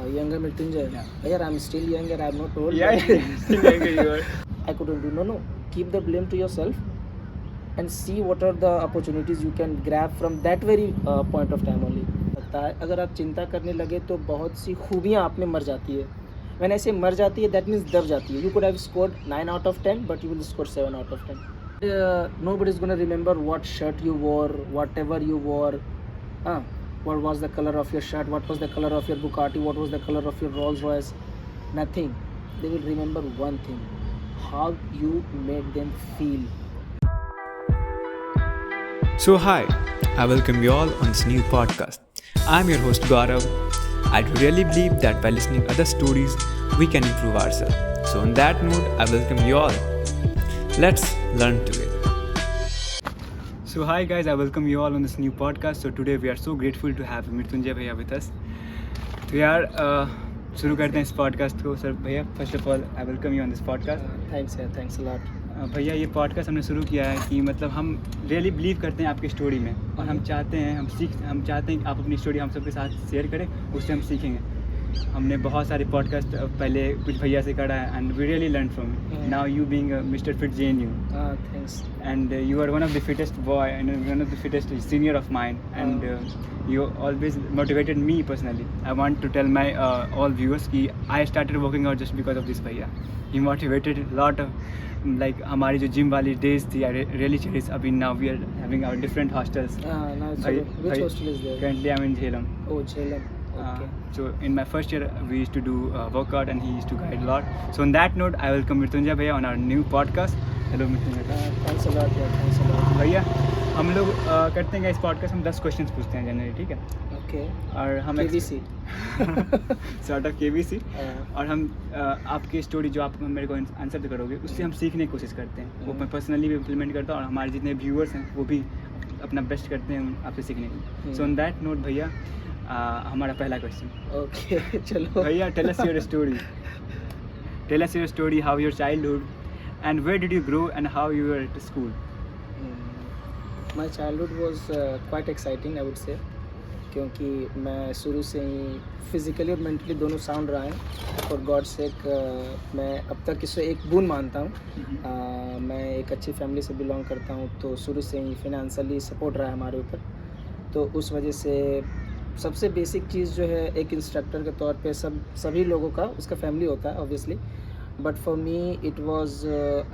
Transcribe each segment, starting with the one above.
younger Mrityunjay. Yeah. Yeah, I'm still younger. I'm not old. Yeah, still younger you are. I couldn't do. No. Keep the blame to yourself and see what are the opportunities you can grab from that very point of time only. लगता है अगर आप चिंता करने लगे तो बहुत सी खूबियाँ आप में मर जाती है. When I say मर जाती है, that means दब जाती है. You could have scored 9 out of 10, but you will score 7 out of 10. Nobody is gonna remember what shirt you wore, whatever you wore. What was the color of your shirt? What was the color of your Bugatti? What was the color of your Rolls Royce? Nothing. They will remember one thing: how you made them feel. So hi, I welcome you all on this new podcast. I'm your host Gaurav. I really believe that by listening other stories, we can improve ourselves. So on that note, I welcome you all. Let's learn together. So hi guys, I welcome you all on this new podcast. So today we are so grateful to have Mrityunjay भैया with us. तो यार शुरू करते हैं इस podcast को. Sir भैया, first of all I welcome you on this podcast. Thanks a lot. भैया ये पॉडकास्ट हमने शुरू किया है कि मतलब हम रियली बिलीव करते हैं आपकी स्टोरी में, और हम चाहते हैं कि आप अपनी स्टोरी हम सबके साथ शेयर करें, उससे हम सीखेंगे. हमने बहुत सारे पॉडकास्ट पहले कुछ भैया से करा है and we really learn from you. Now you being mister fit JNU. Thanks. And you are one of the fittest boy and one of the fittest senior of mine, and you always motivated me personally. I want to tell my all viewers कि I started working out just because of this भैया. He motivated a lot of like हमारी जो gym वाली days थी, I really cherish. अभी now we are having our different hostels. Now it's okay. Which hostel is there? Currently I'm in Jhelum. Oh, Jhelum. Okay. So in my first year we used to do workout and he used to guide a lot. So on that note, I welcome Mrityunjay भैया on our new podcast. Hello Mrityunjay. Thanks a lot. Yeah, thanks a lot. भैया हम लोग करते हैं इस podcast, हम 10 questions पूछते हैं जनरली, ठीक है? Okay. और हम KBC. Sort of KBC. और हम आपकी स्टोरी जो आप मेरे को आंसर करोगे उससे हम सीखने की कोशिश करते हैं. वो मैं पर्सनली भी इम्प्लीमेंट करता हूँ और हमारे जितने व्यूअर्स हैं वो भी अपना बेस्ट करते हैं आपसे सीखने की. सो ऑन दैट नोट भैया हमारा पहला क्वेश्चन. Okay, चलो. भैया tell us your story. Tell us your story, how your childhood and where did you grow and how you were at school? My childhood was quite exciting, I would say, क्योंकि मैं शुरू से ही physically और mentally दोनों sound रहा है. For God sake मैं अब तक इसे एक बून मानता हूँ. मैं एक अच्छी फैमिली से बिलोंग करता हूँ, तो शुरू से ही फिनेंशियली सपोर्ट रहा है हमारे ऊपर. तो उस वजह से सबसे बेसिक चीज़ जो है, एक इंस्ट्रक्टर के तौर पे सभी लोगों का उसका फैमिली होता है obviously, but for me it was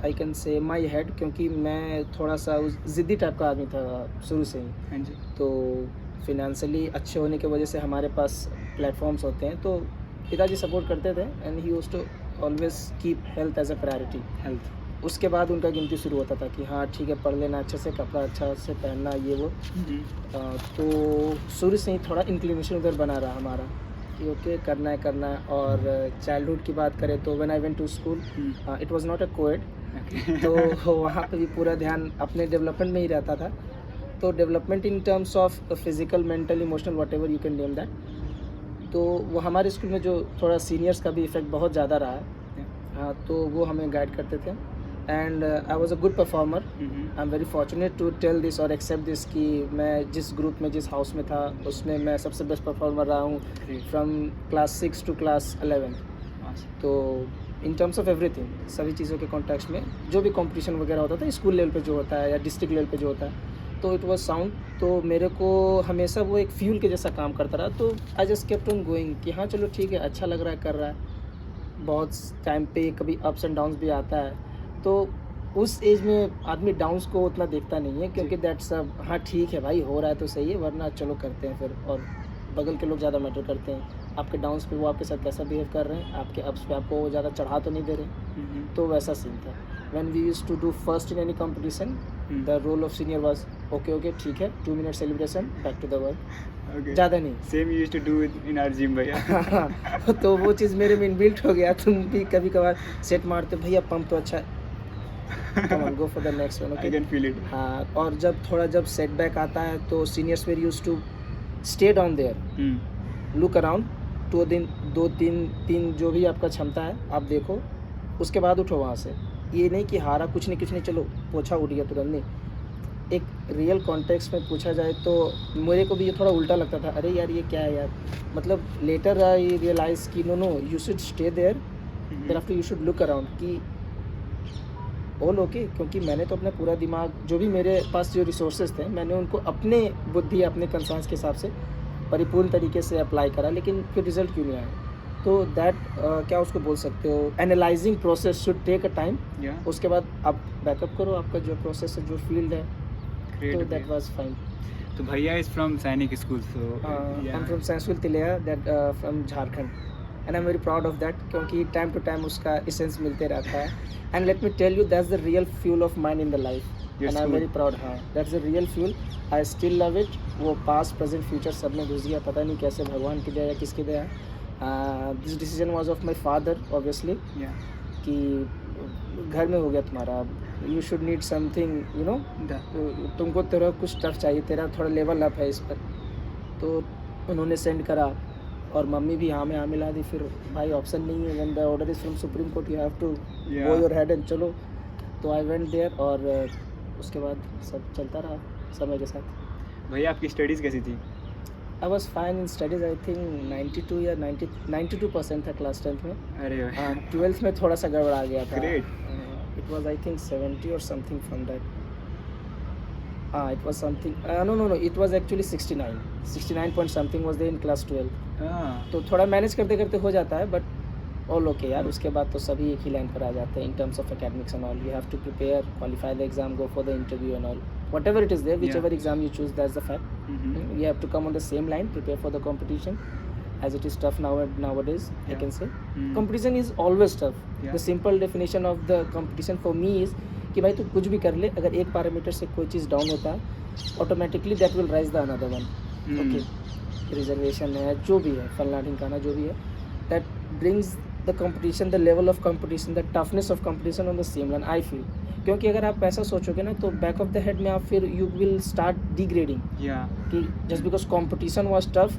I can say my head, क्योंकि मैं थोड़ा सा उस ज़िद्दी टाइप का आदमी था शुरू से ही. हाँ जी. तो फिनेंशियली अच्छे होने की वजह से हमारे पास प्लेटफॉर्म्स होते हैं, तो पिताजी सपोर्ट करते थे and he used to always keep health as a priority. Health. उसके बाद उनका गिनती शुरू होता था कि हाँ ठीक है, पढ़ लेना अच्छे से, कपड़ा अच्छा से पहनना, ये वो. तो शुरू से ही थोड़ा इंक्लिनेशन उधर बना रहा हमारा कि ओके करना है. और चाइल्डहुड की बात करें तो when I went to school, it was not a coed. तो वहाँ पे भी पूरा ध्यान अपने डेवलपमेंट में ही रहता था. तो development in terms of physical, mental, emotional, what ever you can name that. तो वो हमारे स्कूल में जो थोड़ा सीनियर्स का भी इफेक्ट बहुत ज़्यादा रहा है. हाँ, तो वो हमें गाइड करते थे and I was a good performer. I am very fortunate to tell this और एक्सेप्ट दिस कि मैं जिस ग्रुप में, जिस हाउस में था, उसमें मैं सबसे बेस्ट परफॉर्मर रहा हूँ फ्रॉम क्लास 6 टू क्लास 11. तो इन टर्म्स ऑफ एवरीथिंग, सभी चीज़ों के कॉन्टेक्स्ट में जो भी कंपटीशन वगैरह होता था स्कूल लेवल पे जो होता है या डिस्ट्रिक्ट लेवल पे जो होता है, तो इट वाज साउंड. तो मेरे को हमेशा वो एक फ्यूल के जैसा काम करता रहा. तो I just kept on going कि हाँ चलो ठीक है, अच्छा लग रहा है, कर रहा है. बहुत टाइम पे कभी अप्स एंड डाउन्स भी आता है, तो उस एज में आदमी डाउन्स को उतना देखता नहीं है, क्योंकि दैट्स हाँ ठीक है भाई, हो रहा है तो सही है, वरना चलो करते हैं फिर. और बगल के लोग ज़्यादा मैटर करते हैं. आपके डाउन्स पे वो आपके साथ कैसा बिहेव कर रहे हैं, आपके अप्स पे आपको वो ज़्यादा चढ़ा तो नहीं दे रहे. तो वैसा सीन था. When we used to do first in any competition, the role of senior was okay ठीक है, 2 minute celebration, back to the work. ज़्यादा नहीं. Same you used to do in our gym भैया. तो वो चीज़ मेरे में इनबिल्ट हो गया. तुम भी कभी कभार सेट मारते, भैया पंप तो अच्छा है, come on, go for the next one. Okay? I can feel it. हाँ, और जब सेटबैक आता है तो seniors were used to stay down there, look around, 2-3 जो भी आपका क्षमता है आप देखो, उसके बाद उठो वहाँ से. ये नहीं कि हारा कुछ नहीं चलो पोछा उठ गया तुरंत. नहीं, एक रियल कॉन्टेक्स्ट में पूछा जाए तो मेरे को भी ये थोड़ा उल्टा लगता था, अरे यार ये क्या है यार, मतलब लेटर आई रियलाइज कि no you should stay there, then after you should look around कि ऑल ओके, क्योंकि मैंने तो अपना पूरा दिमाग जो भी मेरे पास जो रिसोर्सेज थे मैंने उनको अपने बुद्धि अपने कंसर्न्स के हिसाब से परिपूर्ण तरीके से अप्लाई करा, लेकिन फिर रिजल्ट क्यों नहीं आया। तो दैट क्या उसको बोल सकते हो, analysing process should take a time. उसके बाद आप बैकअप करो आपका जो प्रोसेस है जो फील्ड है, तो दैट वाज फाइन। तो भैया is from Sainik school, so I am from Sainik Tilaiya, that from Jharkhand, and I am very proud of that, क्योंकि टाइम टू टाइम उसका एसेंस मिलते रहता है। And let me tell you that's the real fuel of mine in the life, and I am very proud. हाँ, that's the real fuel, I still love it. वो past present future सब में घुस गया, पता नहीं कैसे, भगवान की दया या किसकी दया। This decision was of my father obviously, कि घर में हो गया तुम्हारा, you should need something you know, तुमको तेरा कुछ टफ चाहिए, तेरा थोड़ा लेवल अप है इस पर। तो उन्होंने सेंड करा और मम्मी भी हाँ में हाँ मिला दी। फिर भाई ऑप्शन नहीं है, when the order is from supreme court you have to go your head and चलो। तो आई वेंट देयर और उसके बाद सब चलता रहा समय के साथ। भैया आपकी स्टडीज़ कैसी थी? I was fine in studies, I think 92 या 92% था क्लास 10th में। अरे 12th में थोड़ा सा गड़बड़ आ गया था। Great. It was I think 70 or something from that. It was something, no, it was actually 69 point something was there in class 12. तो थोड़ा मैनेज करते करते हो जाता है, बट ऑल ओके यार। उसके बाद तो सभी एक ही लाइन पर आ जाते हैं in terms of academics and all. You have to prepare, qualify the exam, go for the interview and all, whatever it is there, whichever exam you choose, that's the fact. You have to come on the same line, prepare for the competition, as it is tough nowadays. I can say competition is always tough. The simple definition of the competition for me is कि भाई तू कुछ भी कर ले, अगर एक parameter से कोई चीज़ डाउन होता है automatically that will rise the another one. Okay, reservation है, जो भी है, फलना ढिमकाना जो भी है, that brings the competition, the level of competition, the toughness of competition on the same line, I feel. क्योंकि अगर आप ऐसा सोचोगे ना तो बैक ऑफ द हेड में आप फिर यू विल स्टार्ट डिग्रेडिंग कि just because competition was tough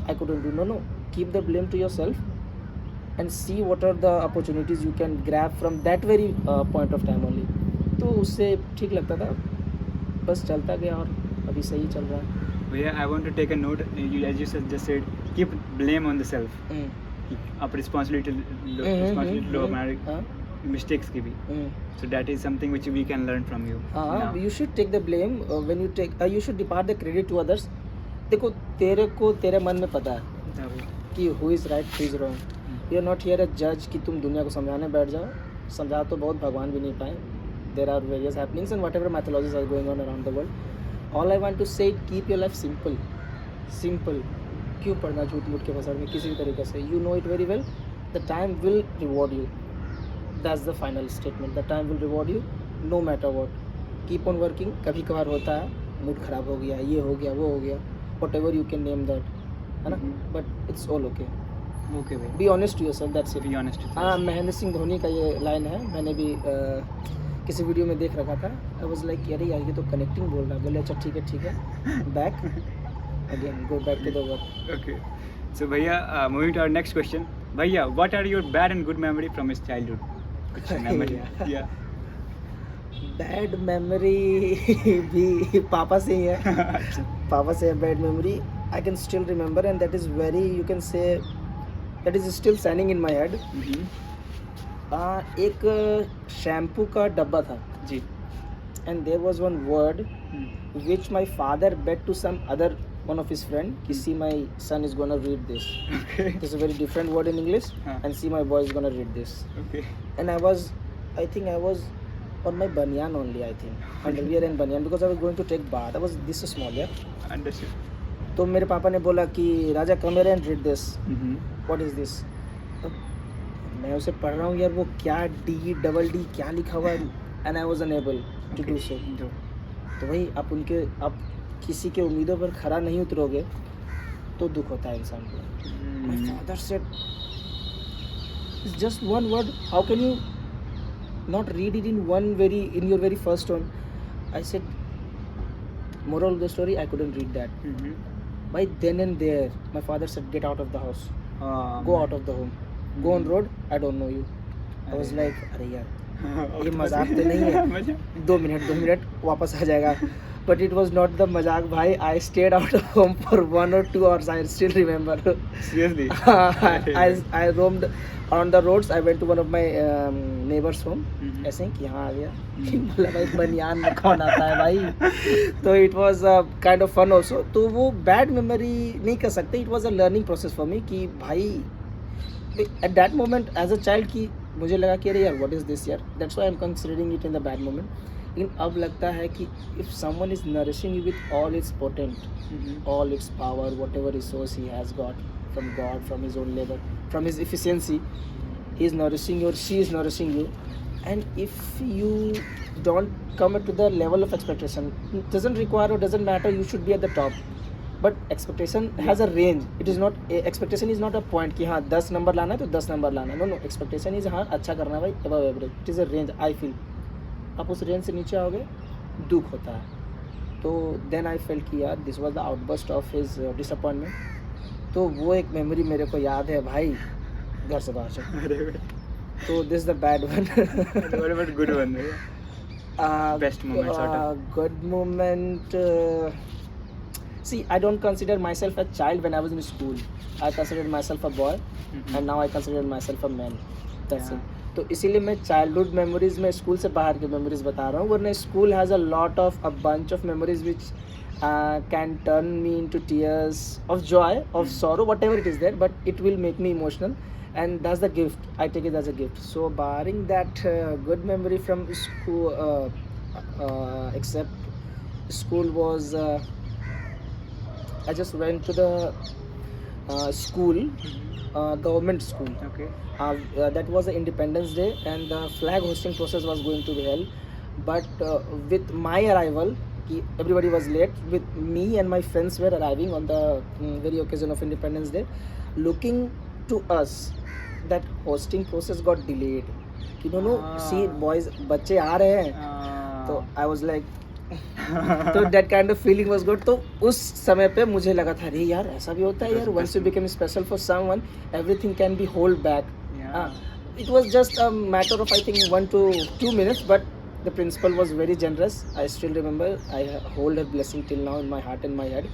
I couldn't do. No, keep the blame to yourself and see what are the opportunities you can grab from that very point of time only. तो उससे ठीक लगता था, बस चलता गया और अभी सही चल रहा है। भैया I want to take a note, as you just said, keep blame on the self. आप रिस्पांसिबिलिटी लो हमारे मिस्टेक्स की भी। So that is something which we can learn from you. You should take the blame when you take, you should depart the credit to others. देखो तेरे को तेरे मन में पता है कि who is right, who is wrong. You are not here as judge कि तुम दुनिया को समझाने बैठ जाओ। समझा तो बहुत भगवान भी नहीं पाए। There are various happenings and whatever mythologies are going on around the world. All I want to say, keep your life simple. Simple. क्यों पढ़ना झूठ मूठ के फंसाने में किसी भी तरीके से? You know it very well. The time will reward you. That's the final statement. The time will reward you, no matter what. Keep on working. कभी कभार होता है, मूड खराब हो गया, ये हो गया, वो हो गया, whatever you can name that, है ना? But it's all okay. Okay भाई. Be honest to yourself. That's it. Be honest. हाँ, महेंद्र सिंह धोनी का ये लाइन है, मैंने भी किसी वीडियो में देख रखा था। आई वाज लाइक अरे यार ये तो कनेक्टिंग बोल रहा है। बोले अच्छा ठीक है, back again, go back to the work. Okay. So भैया, moving to our next question. भैया, what are your bad and good memory from his childhood? कुछ memory? Yeah. बैड मेमोरी भी पापा से ही है। पापा से है bad memory. I can still remember and that is very, you can say that is still standing in my head. एक शैम्पू का डब्बा था जी, and there was one word which my father bet to some other one of his friend कि see my son is gonna read this. Okay. This is a very different word in English. And see my boy is gonna read this. Okay. And I think I was on my banyan only, I think underwear and banyan, because I was going to take bath. I was this small, yeah. Understood. तो मेरे पापा ने बोला कि राजा come here and read this. What is this? मैं उसे पढ़ रहा हूँ यार, वो क्या D क्या लिखा हुआ है, and I was unable to do so. तो भाई आप किसी के उम्मीदों पर खरा नहीं उतरोगे तो दुख होता है इंसान को। My father said, it's just one word. How can you not read it in your very first one? I said, moral of the story, I couldn't read that. By then and there, my father said, get out of the house. Go out of the home. Go on road. I don't know you. I was like, अरे यार ये मजाक तो नहीं है। 2 minute वापस आ जाएगा। but it was not the mazak bhai. I stayed out of home for 1 or 2 hours. I still remember. Seriously? I roamed on the roads. I went to one of my neighbors home. ऐसे ही कि हाँ आ गया बोला भाई बनियान में कौन आता है भाई तो it was kind of fun also तो वो बैड मेमोरी नहीं कर सकते it was a learning process for me कि भाई at that moment as a child कि मुझे लगा कि अरे यार व्हाट इज़ दिस यार that's why I am considering it in the bad moment लेकिन अब लगता है कि if someone is nourishing you with all its potent all its power what ever resource he has got from God from his own labour from his efficiency he is nourishing you or she is nourishing you and if you don't come up to the level of expectation it doesn't require or doesn't matter you should be at the top but expectation has a range it is not expectation is not a point कि हाँ 10 number लाना है तो 10 number लाना है no expectation is हाँ अच्छा करना है भाई above average it is a range I feel आप उस रेंज से नीचे आओगे दुख होता है तो then I felt कि यार this was the outburst of his disappointment तो वो एक मेमोरी मेरे को याद है भाई घर से बाहर चल तो this the bad one What about good one? Best moment sort of. good moment see I don't consider myself a child when I was in school I considered myself a boy and now I consider myself a man that's it तो इसीलिए मैं childhood memories में school से बाहर की memories बता रहा हूँ वरना school has a lot of a bunch of memories which can turn me into tears of joy of sorrow whatever it is there but it will make me emotional and that's the gift I take it as a gift so barring that good memory from school except school was I just went to the school government school Okay. that was the Independence Day and the flag hosting process was going to be held but with my arrival everybody was late with me and my friends were arriving on the very occasion of Independence Day looking to us that hosting process got delayed you know see boys बच्चे आ रहे हैं तो I was like तो that kind of feeling was good तो उस समय पे मुझे लगा था अरे यार ऐसा भी होता है यार once you become special for someone everything can be hold back it was just a matter of I think 1 to 2 minutes but the principal was very generous I still remember I hold her blessing till now in my heart and my head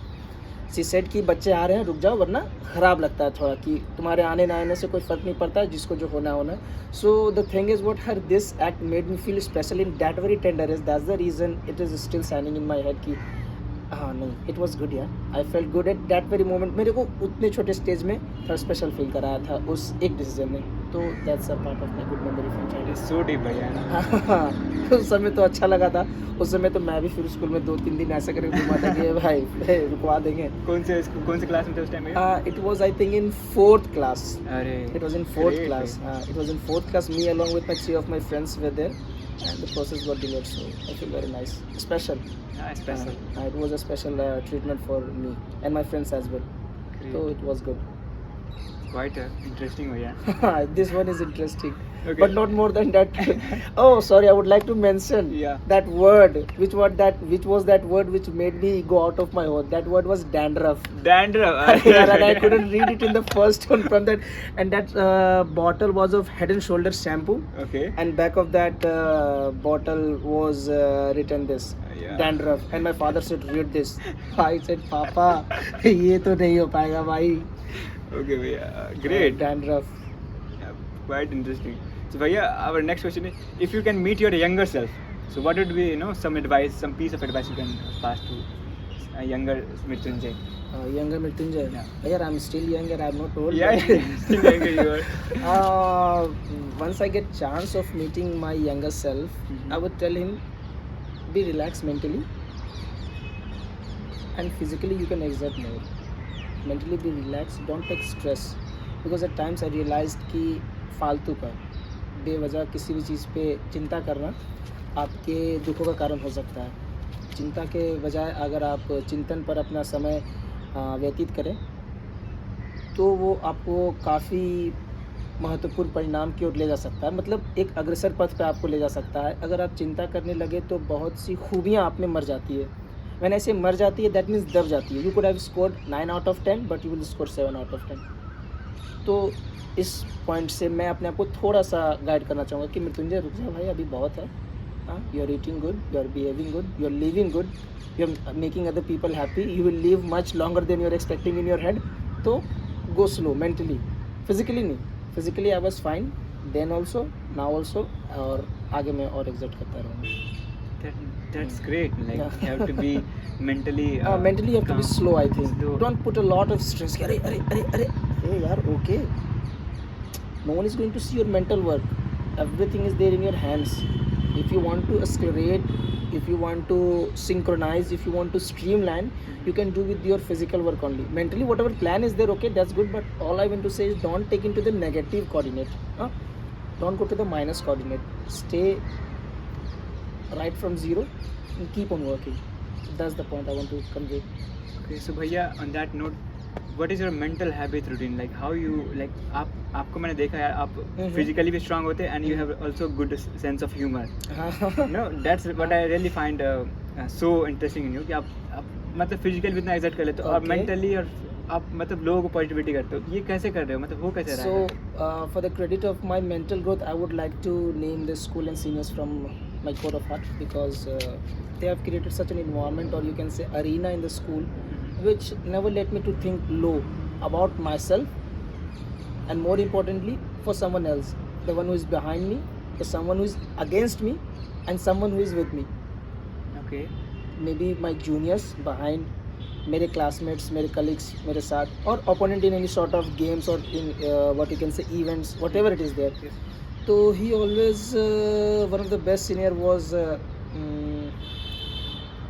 she said कि बच्चे आ रहे हैं रुक जाओ वरना ख़राब लगता है थोड़ा कि तुम्हारे आने ना आने से कोई फ़र्क नहीं पड़ता है जिसको जो होना होना so the thing is what her this act made me feel special in that very tender is that's the reason it is still standing in my head कि हाँ नहीं इट वॉज गुड यार I felt good at that very moment मेरे को उतने छोटे stage में थोड़ा स्पेशल फील कराया था उस एक डिसीजन ने तो that's a part of my good memory from childhood So deep भैया उस समय तो अच्छा लगा था उस समय तो मैं भी फिर स्कूल में 2-3 दिन ऐसा करके घुमा था कि भाई रुकवा देंगे कौन से क्लास में थे उस टाइम में it was I think in 4th class अरे it was in 4th Great, class it was in 4th class me along with my 3 of my friends were there and the process got delayed so I feel very nice special special it was a special treatment for me and my friends as well so it was good quite interesting भैया this one is interesting Okay. but not more than that oh sorry I would like to mention Yeah. that word which was that word which made me go out of my hole that word was dandruff dandruff yeah, and I couldn't read it in the first one from that and that bottle was of Head and Shoulders shampoo okay and back of that bottle was written this Yeah. dandruff and my father said read this I said papa ये तो नहीं हो पाएगा भाई okay भैया great dandruff quite interesting so भैया our next question is if you can meet your younger self so what would be some advice some piece of advice you can pass to a younger Mrityunjay younger Mrityunjay yeah I'm still young and I'm not old yeah still younger you are once I get chance of meeting my younger self I would tell him be relaxed mentally and physically you can exert more mentally be relaxed don't take stress because at times I realized कि फालतू का बेवजह किसी भी चीज़ पे चिंता करना आपके दुखों का कारण हो सकता है चिंता के बजाय अगर आप चिंतन पर अपना समय व्यतीत करें तो वो आपको काफ़ी महत्वपूर्ण परिणाम की ओर ले जा सकता है मतलब एक अग्रसर पथ पे आपको ले जा सकता है अगर आप चिंता करने लगे तो बहुत सी खूबियाँ आप में मर जाती है मैंने ऐसे मर जाती है दैट मीन्स दब जाती है you could have scored 9 out of 10 but you will score 7 out of 10 तो इस पॉइंट से मैं अपने आप को थोड़ा सा गाइड करना चाहूँगा कि मृत्युंजय रुक जा भाई अभी बहुत है you're eating good, you're behaving good, you're living good, you're making other people happy, you will live much longer than you're expecting in your head. तो go slow mentally, physically नहीं. Physically I was fine then also, now also, और आगे मैं और exert करता रहूँगा. That's great. Like you have to be mentally. Mentally you have to be calm. slow, I think. Slow. Don't put a lot of stress. अरे hey यार, okay. No one is going to see your mental work. Everything is there in your hands. If you want to accelerate, if you want to synchronize, if you want to streamline, you can do with your physical work only. Mentally, whatever plan is there, okay, that's good. But all I want to say is don't take into the negative coordinate. Don't go to the minus coordinate. Stay right from zero and keep on working. That's the point I want to convey. Okay, so भैया, on that note, what is your mental habit routine? Like how you like आपको मैंने देखा यार, आप physically भी strong होते and you have also good sense of humor. No, that's what I really find so interesting in you कि आप मतलब physically भी इतना exert कर लेते हो और mentally और आप मतलब लोगों को positivity करते हो. ये कैसे कर रहे हो? मतलब वो कैसे रहा है? So for the credit of my mental growth, I would like to name the school and seniors from my core of heart because they have created such an environment, or you can say arena in the school, which never let me to think low about myself, and more importantly for someone else, the one who is behind me, the someone who is against me, and someone who is with me. Okay. Maybe my juniors behind, मेरे classmates, मेरे colleagues मेरे साथ, और opponent in any sort of games or in what you can say events, whatever it is there. Yes. So he always one of the best senior was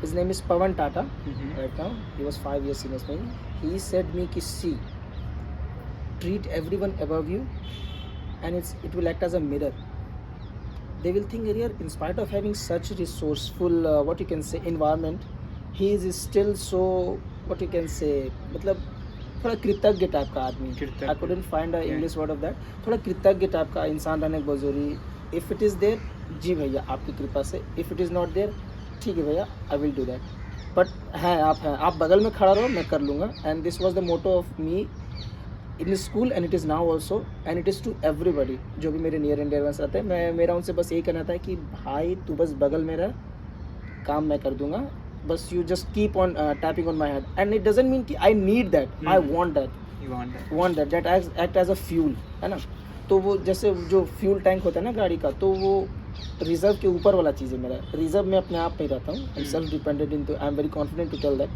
his name is Pawan Tata. Right now he was 5 years senior to me. He said me ki see, treat everyone above you and it will act as a mirror. They will think here, in spite of having such resourceful what you can say environment, he is still so what you can say मतलब थोड़ा कृतज्ञ type का आदमी. I couldn't find a English word of that. थोड़ा कृतज्ञ type का इंसान रहने बहुत ज़रूरी. If it is there, जी भैया आपकी कृपा से. If it is not there, ठीक है भैया, I will do that. But आप बगल में खड़ा रहो, मैं कर लूँगा. And this was the motto of me in school and it is now also and it is to everybody. जो भी मेरे near and dear ones रहते हैं, मेरा उनसे बस यही कहना था कि भाई तू बस बगल में रह, काम मैं कर दूँगा. बस you just keep on tapping on my head and it doesn't mean कि I need that. I want that. You want that. That act as a fuel, है ना. तो वो जैसे जो फ्यूल टैंक होता है ना गाड़ी का, तो वो रिजर्व के ऊपर वाला चीज़ है मेरा. रिजर्व में अपने आप पे ही रहता हूँ. I am self dependent in, I am very confident to tell that.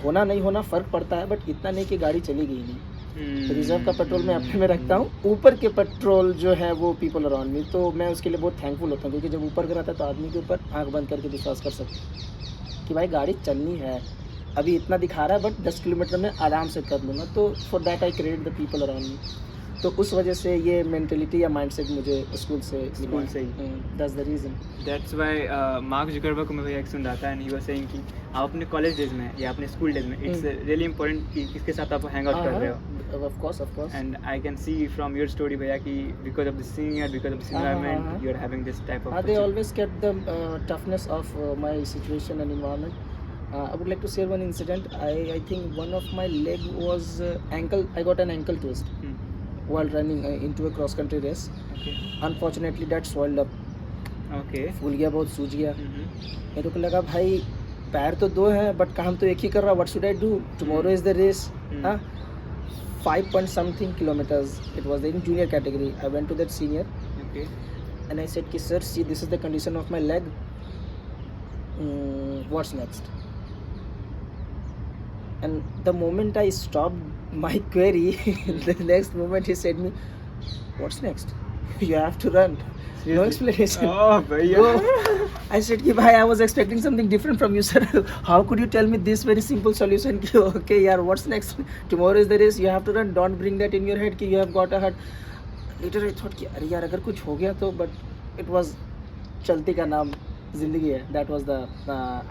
होना नहीं होना फ़र्क पड़ता है, बट इतना नहीं कि गाड़ी चली गई नहीं. रिजर्व का पेट्रोल मैं अपने में रखता हूँ. ऊपर के पेट्रोल जो है वो पीपल अराउंड मी, तो मैं उसके लिए बहुत थैंकफुल होता हूँ. क्योंकि जब ऊपर का रहता है तो आदमी के ऊपर आँख बंद करके विश्वास कर सकते हैं कि भाई गाड़ी चलनी है. अभी इतना दिखा रहा है बट 10 किलोमीटर में आराम से कर लूँगा. तो for that I credit the people around me. तो उस वजह से ये मेंटेलिटी या माइंडसेट मुझे स्कूल से ही. That's the reason. That's why Mark Zuckerberg को मैं भैया एक सुन रहा था एंड ही वाज सेइंग कि आप अपने कॉलेज डेज में या अपने स्कूल डेज में इट्स रियली इंपॉर्टेंट कि किसके साथ आप हैंग आउट कर रहे हो. Of course. And I can see from your story भैया कि because of the senior, because of this environment, you are having this type of. They always kept the toughness of my situation and environment. I would like to share one incident. I think one of my leg was ankle. I got an ankle twist while running into a cross country race. Okay. Unfortunately, that swelled up. Okay. फूल गया, बहुत सूज गया. मेरे को लगा भाई पैर तो दो हैं बट काम तो एक ही कर रहा. What should I do? Tomorrow is the race. 5 point something kilometers. It was in junior category. I went to that senior. Okay. And I said, sir, see, this is the condition of my leg. What's next? And the moment I stopped my query, the next moment he said me, what's next? You have to run. No explanation. Oh, bhaiya. I said, bhai, I was expecting something different from you, sir. How could you tell me this very simple solution? Okay, yaar, what's next? Tomorrow is the race. You have to run. Don't bring that in your head. You have got a heart. Later I thought, अरे यार अगर कुछ हो गया तो, but it was चलती का नाम जिंदगी है. That was the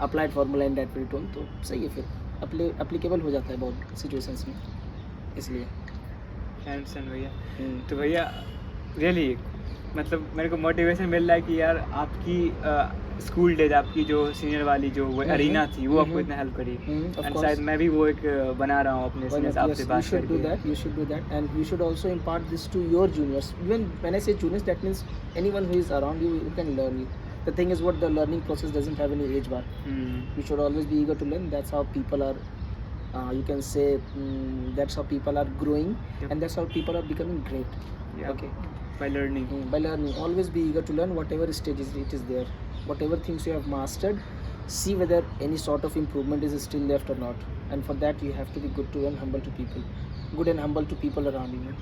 applied formula in that very tone. तो सही है, फिर applicable हो जाता है बहुत situations में, इसलिए. Understand भैया. तो भैया really मतलब मेरे को मोटिवेशन मिल रहा है कि यार आपकी स्कूल डेज, आपकी जो सीनियर वाली जो वो अरीना थी वो आपको इतना हेल्प करी. एंड शायद मैं भी वो एक बना रहा हूँ अपने सीनियर्स आपसे बात करके. You should do that and you should also impart this to your juniors. Even when I say juniors, that means anyone who is around you who can learn you. The thing is what the learning process doesn't have any age bar. You should always be eager to learn. That's how people are, you can say, that's how people are growing, Yep. and that's how people are becoming great. Yeah. Okay. By learning. By learning, always be eager to learn whatever stages it is there, whatever things you have mastered. See whether any sort of improvement is still left or not, and for that you have to be good and humble to people, good and humble to people around you.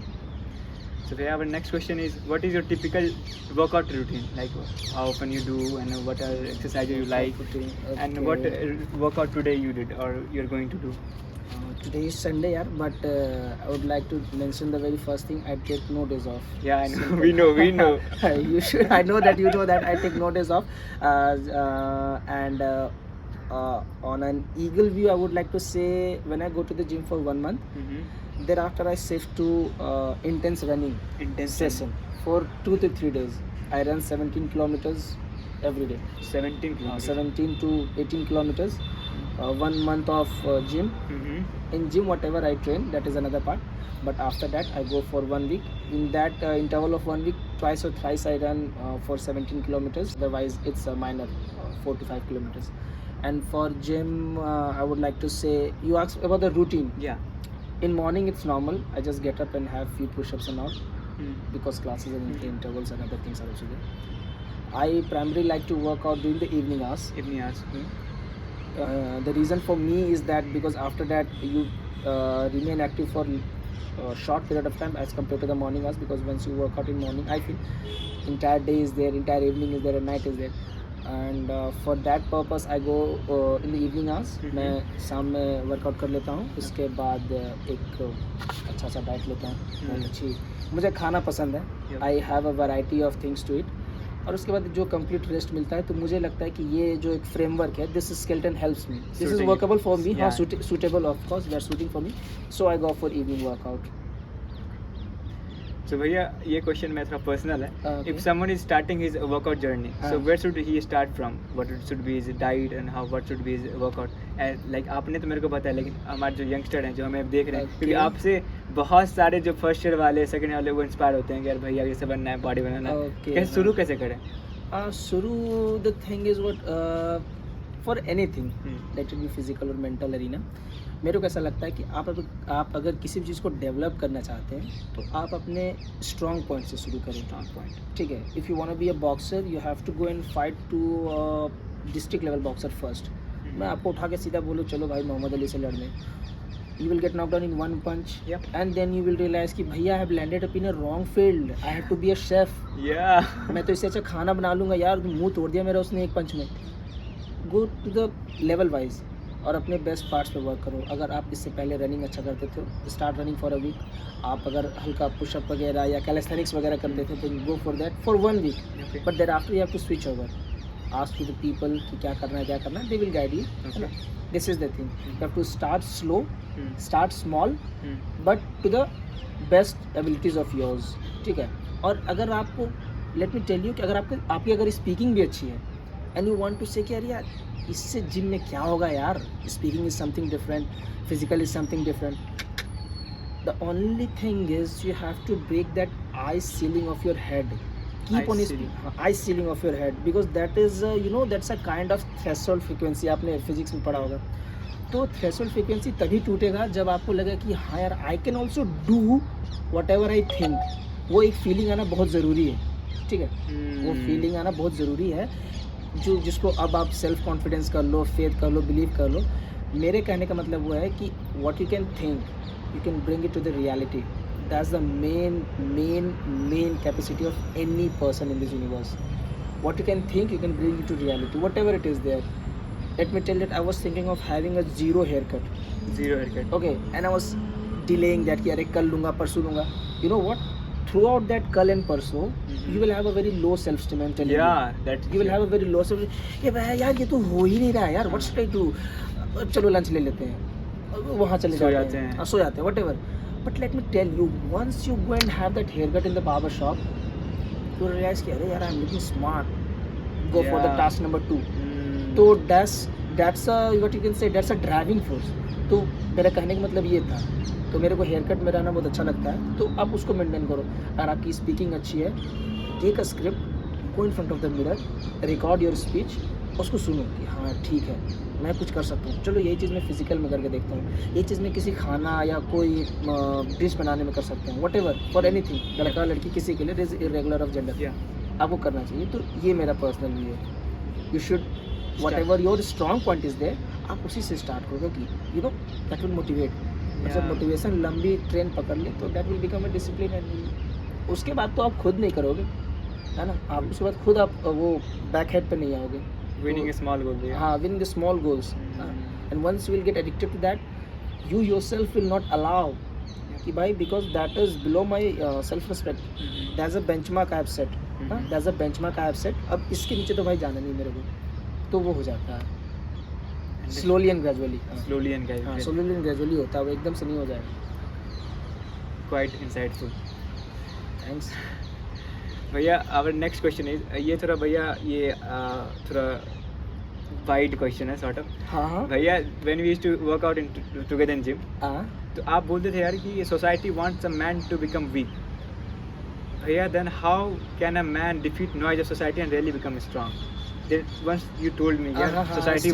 So our next question is, what is your typical workout routine? Like how often you do, and what are exercises you like, and what workout today you did or you're going to do? Today is Sunday, yaar, but I would like to mention the very first thing. I take no days off. Yeah, I know. we know. You should. I know that you know that I take no days off. And on an eagle view, I would like to say when I go to the gym for 1 month, thereafter I shift to intense running session for 2 to 3 days. I run 17 kilometers every day. 17 kilometers. 17 to 18 kilometers. 1 month of gym. In gym, whatever I train, that is another part. But after that, I go for 1 week. In that interval of 1 week, twice or thrice I run for 17 kilometers. Otherwise, it's a minor 4 to 5 kilometers. And for gym, I would like to say, you asked about the routine. Yeah. In morning, it's normal. I just get up and have few push-ups and all, because classes and intervals and other things are also there. I primarily like to work out during the evening hours. Evening hours. The reason for me is that because after that you remain active for a short period of time as compared to the morning hours, because once you work out in morning, I feel entire day is there, entire evening is there, and night is there. And for that purpose I go in the evening hours. मैं शाम में workout कर लेता हूँ, उसके बाद एक अच्छा सा डाइट लेता हूँ, बहुत अच्छी, मुझे खाना पसंद है, I have a variety of things to eat, और उसके बाद जो कंप्लीट रेस्ट मिलता है, तो मुझे लगता है कि ये जो एक फ्रेमवर्क है, this skeleton helps me, this is workable for me, हाँ suitable of course, they are suiting for me, so I go for evening workout. So भैया ये क्वेश्चन मेरा थोड़ा पर्सनल है. Okay. If someone is starting his workout journey, so where should he start from? What should be his diet and what should be his workout? And like आपने तो मेरे को बताया, लेकिन हमारे जो यंगस्टर हैं जो हमें देख रहे हैं, क्योंकि आपसे बहुत सारे जो फर्स्ट ईयर वाले, सेकंड ईयर वाले, वो इंस्पायर होते हैं कि यार भैया ये सब बनना है, बॉडी बनाना है. कैसे शुरू कैसे करें? शुरू, the thing is what, for anything, let it be physical और मेंटल अरीना, मेरे को ऐसा लगता है कि आप अगर किसी भी चीज़ को डेवलप करना चाहते हैं तो आप अपने स्ट्रॉन्ग पॉइंट से शुरू करें. स्ट्रॉन्ग पॉइंट, ठीक है. If you want to be a boxer, you have to go and fight to district level boxer first. मैं आपको उठा के सीधा बोलूँ चलो भाई मोहम्मद अली से लड़ने, you will get knocked down in one punch. Yep. And then you will realize कि भैया I have landed up in a wrong field, I have to be a chef. Yeah. मैं तो इससे अच्छा खाना बना लूँगा यार, मुंह तोड़ दिया मेरा उसने एक पंच में. Go to the level wise और अपने बेस्ट पार्ट्स पे वर्क करो. अगर आप इससे पहले रनिंग अच्छा करते थे, start running for a week. आप अगर हल्का पुशअप वगैरह या कैलिस्थेनिक्स वगैरह करते थे तो go for that for 1 week. But thereafter you have to switch over, ask to the people कि क्या करना है, they will guide you. This is the thing, you have to start slow, start small, but to the best abilities of yours, ठीक है. और अगर आपको, late me tell you कि अगर आपकी अगर स्पीकिंग भी अच्छी है एंड यू वांट टू से कि यार इससे जिम में क्या होगा यार, speaking is something different, physical is something different, the only thing is you have to break that eye ceiling of your head. Keep on eye ceiling of your head, because that is that's a kind of threshold frequency. आपने physics में पढ़ा होगा. तो threshold frequency तभी टूटेगा जब आपको लगे कि हाँ यार I can also do what ever I think. वो एक फीलिंग आना बहुत ज़रूरी है, ठीक है. वो फीलिंग आना बहुत ज़रूरी है, जिसको अब आप सेल्फ कॉन्फिडेंस कर लो, फेथ कर लो, बिलीव कर लो. मेरे कहने का मतलब वो है कि what you can think, you can bring it to the reality. That's the main capacity of any person in this universe. What you can think, you can bring it to reality, whatever it is there. Let me tell you that I was thinking of having a zero haircut. Okay, and I was delaying that कि अरे कल लूँगा, परसों लूँगा. You know what? Throughout that कल and परसों, you will have a very low self-esteem. I'm telling you. You will have a very low self-esteem. ये भाई यार ये तो हो ही नहीं रहा है यार. What should I do? चलो लंच ले लेते हैं, वहाँ चले जाते हैं, सो जाते हैं, whatever. But let me tell you, once you go and have that haircut in the barber shop, you realize कि अरे यार I'm looking smart. Go for the task number 2. तो that's a what you can say, that's a driving force. तो मेरा कहने का मतलब ये था. तो मेरे को हेयरकट में रहना बहुत अच्छा लगता है, तो आप उसको मेंटेन करो. अगर आपकी स्पीकिंग अच्छी है, take a script, go in front of the mirror, record your speech, उसको सुनो कि हाँ ठीक है मैं कुछ कर सकता हूँ, चलो यही चीज़ मैं फिजिकल में करके देखता हूँ, ये चीज़ मैं किसी खाना या कोई डिश बनाने में कर सकता हूँ, वट एवर फॉर एनीथिंग, लड़का लड़की किसी के लिए इज इरेगुलर ऑफ जेंडर, आपको करना चाहिए। तो ये मेरा पर्सनल व्यू है, you should whatever your strong point is there, आप उसी से स्टार्ट करो कि you know that will motivate. जब मोटिवेशन लंबी ट्रेन पकड़ ले तो that will become a discipline, and उसके बाद तो आप खुद नहीं करोगे, है ना, आप उसके बाद खुद आप वो बैक हेड पे नहीं आओगे। Winning a small goal. हाँ, winning the small goals, and once you will get addicted to that, you yourself will not allow कि भाई because that is below my self respect, there's a benchmark I have set, there's a benchmark I have set, अब इसके नीचे तो भाई जाना नहीं मेरे को, तो वो हो जाता है slowly and gradually, Slowly and gradually. slowly and gradually होता है वो, एकदम से नहीं हो जाएगा। Quite insightful. Thanks। भैया our next question is ये थोड़ा भैया ये थोड़ा वाइड क्वेश्चन है sort of। हाँ भैया when we used to work out in together in gym, हाँ तो आप बोलते थे यार कि society wants a man to become weak। भैया then how can a man defeat noise of society and really become strong? Then once you told me yeah, society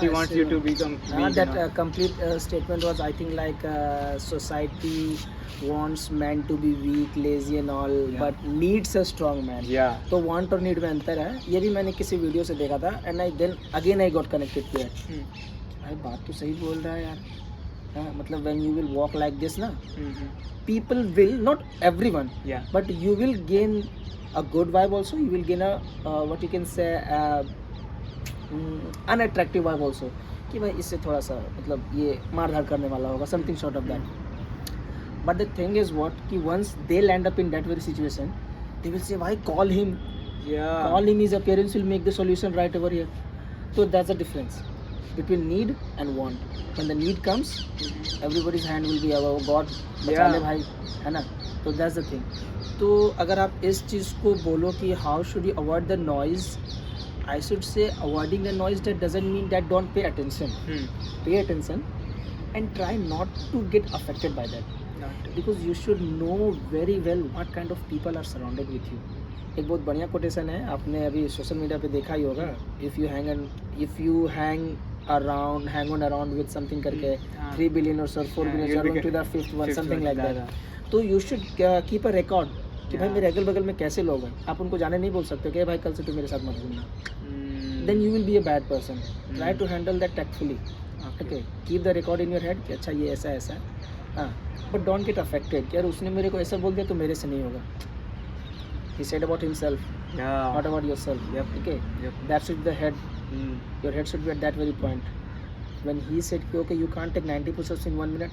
wants you to become weak। That complete statement was I think like society wants man to be weak, lazy and all, but needs a strong man। तो want और need में अंतर है, ये भी मैंने किसी video से देखा था, and I then again I got connected to it। भाई बात तो सही बोल रहा है यार, हाँ, मतलब when you will walk like this ना, people will, not everyone, but you will gain a good vibe also, you will gain a what you can say unattractive vibe also, कि भाई इससे थोड़ा सा मतलब ये मार धार करने वाला होगा, something sort of that। But the thing is what, कि once they land up in that very situation, they will say why call him, call him, his appearance will make the solution right over here। So that's the difference between need and want। When the need comes, everybody's hand will be above, God बचा ले भाई, है ना, तो that's the thing। तो अगर आप इस चीज़ को बोलो कि how should you avoid the noise, I should say avoiding the noise that doesn't mean that don't pay attention, pay attention and try not to get affected by that, because you should know very well what kind of people are surrounded with you। एक बहुत बढ़िया quotation है, आपने अभी social media पे देखा ही होगा, if you hang on around with something करके 3 billion or so 4 billion you're going to the fifth one, something like that। तो you should keep a record कि भाई मेरे अगल बगल में कैसे लोग हैं, आप उनको जाने नहीं बोल सकते कि भाई कल से तू मेरे साथ मत घूमना, then you will be a bad person। try to handle that tactfully, okay, keep the record in your head कि अच्छा ये ऐसा है, हाँ, but don't get affected कि यार उसने मेरे को ऐसा बोल दिया तो मेरे से नहीं होगा। He said about himself, not about yourself। Okay, that should be the head, your head should be at that very point। When he said okay you can't take 90 push-ups in 1 minute,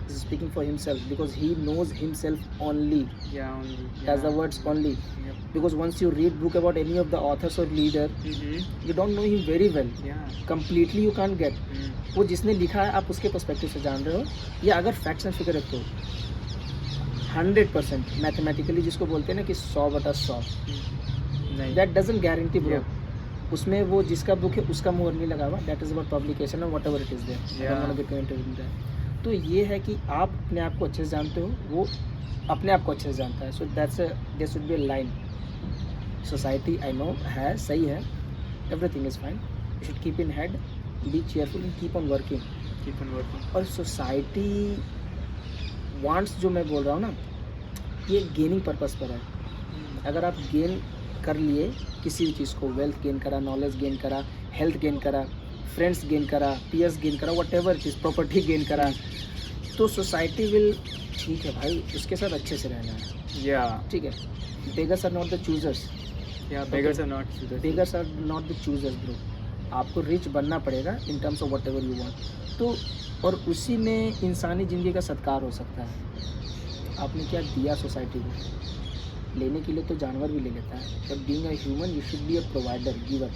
he's speaking for himself, because he knows himself only, that's the words only, because once you read book about any of the authors or leader, you don't know him very well, completely you can't get, वो जिसने लिखा है आप उसके perspective से जान रहे हो, या अगर फैक्ट्स एंड फिगर रखते हो 100% मैथमेटिकली जिसको बोलते हैं ना कि 100/100, दैट डजंट गारंटी ब्रो, उसमें वो जिसका बुक है उसका मुहर नहीं लगा हुआ, दैट इज अबाउट पब्लिकेशन और whatever it is there. तो ये है कि आप अपने आप को अच्छे से जानते हो, वो अपने आप को अच्छे से जानता है, so that's there should be a line. Society I know है, सही है, everything is fine, you should keep in head, be cheerful and keep on working. और सोसाइटी वांट्स जो मैं बोल रहा हूँ ना, ये गेनिंग पर्पस पर है। अगर आप गेन कर लिए किसी भी चीज़ को, वेल्थ गेन करा, नॉलेज गेन करा, हेल्थ गेन करा, फ्रेंड्स गेन करा, पीयर्स गेन करा, what ever cheese, property gain करा, तो सोसाइटी विल, ठीक है भाई उसके साथ अच्छे से रहना है, ठीक है। Beggars are not the choosers, beggars are not the choosers bro, आपको रिच बनना पड़ेगा in terms of whatever you want. तो और उसी में इंसानी ज़िंदगी का सत्कार हो सकता है। आपने क्या दिया सोसाइटी को, लेने के लिए तो जानवर भी ले लेता है, but being a human you should be a provider, giver,